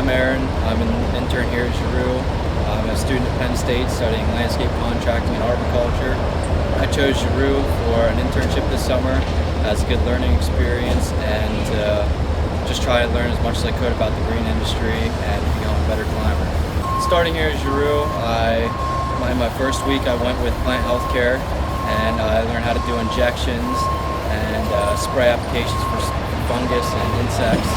I'm Aaron. I'm an intern here at Giroud. I'm a student at Penn State studying landscape contracting and arboriculture. I chose Giroud for an internship this summer as a good learning experience and just try to learn as much as I could about the green industry and become a better climber. Starting here at Giroud, in my first week I went with plant health care and I learned how to do injections and spray applications for fungus and insects.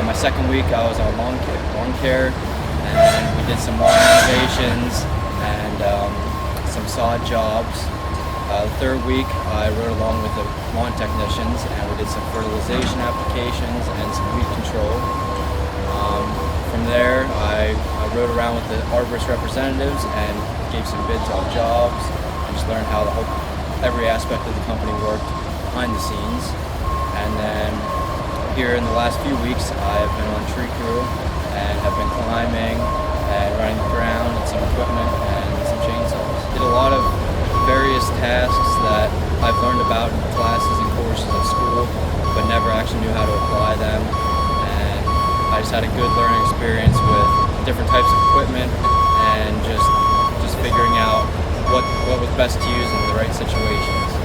My second week I was on Lawncare and we did some lawn renovations and some sod jobs. The third week I rode along with the lawn technicians and we did some fertilization applications and some weed control. From there I rode around with the Arborist representatives and gave some bids on jobs and just learned how every aspect of the company worked behind the scenes. And then here in the last few weeks I have been on tree crew and have been climbing and running the ground and some equipment and some chainsaws. Did a lot of various tasks that I've learned about in classes and courses at school but never actually knew how to apply them, and I just had a good learning experience with different types of equipment and just figuring out what was best to use in the right situations.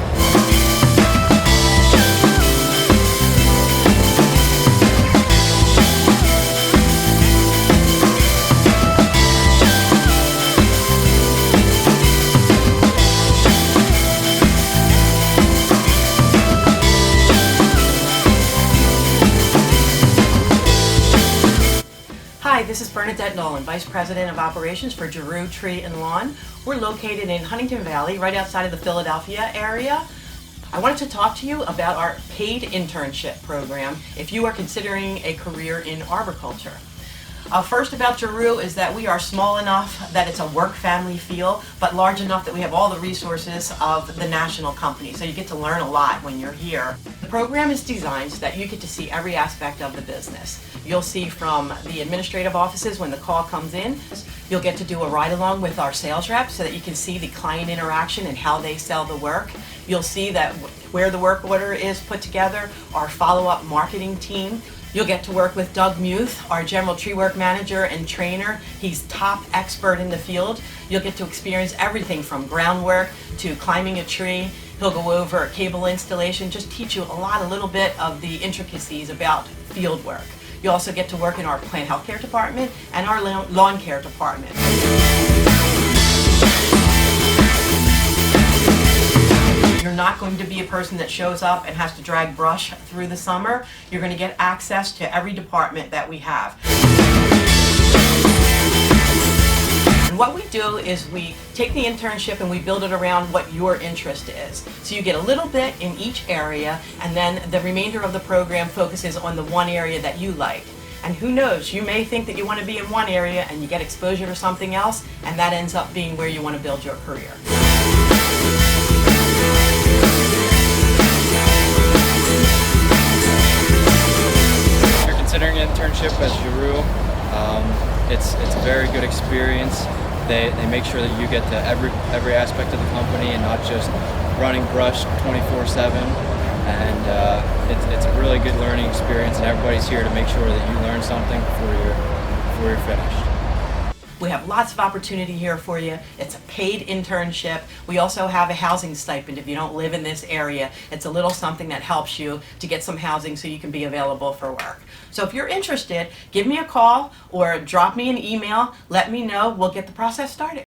Hi, this is Bernadette Nolen, Vice President of Operations for Giroud Tree and Lawn. We're located in Huntington Valley, right outside of the Philadelphia area. I wanted to talk to you about our paid internship program if you are considering a career in arboriculture. First about Giroud is that we are small enough that it's a work-family feel, but large enough that we have all the resources of the national company, so you get to learn a lot when you're here. The program is designed so that you get to see every aspect of the business. You'll see from the administrative offices when the call comes in. You'll get to do a ride-along with our sales reps so that you can see the client interaction and how they sell the work. You'll see that where the work order is put together, our follow-up marketing team. You'll get to work with Doug Muth, our general tree work manager and trainer. He's top expert in the field. You'll get to experience everything from groundwork to climbing a tree. He'll go over cable installation, just teach you a little bit of the intricacies about field work. You also get to work in our plant health care department and our lawn care department. You're not going to be a person that shows up and has to drag brush through the summer. You're going to get access to every department that we have. And what we do is we take the internship and we build it around what your interest is. So you get a little bit in each area, and then the remainder of the program focuses on the one area that you like. And who knows, you may think that you want to be in one area and you get exposure to something else, and that ends up being where you want to build your career. If you're considering an internship at Giroud, it's a very good experience. They make sure that you get to every aspect of the company and not just running brush 24/7. And it's a really good learning experience, and everybody's here to make sure that you learn something before you're finished. We have lots of opportunity here for you. It's a paid internship. We also have a housing stipend if you don't live in this area. It's a little something that helps you to get some housing so you can be available for work. So if you're interested, give me a call or drop me an email. Let me know. We'll get the process started.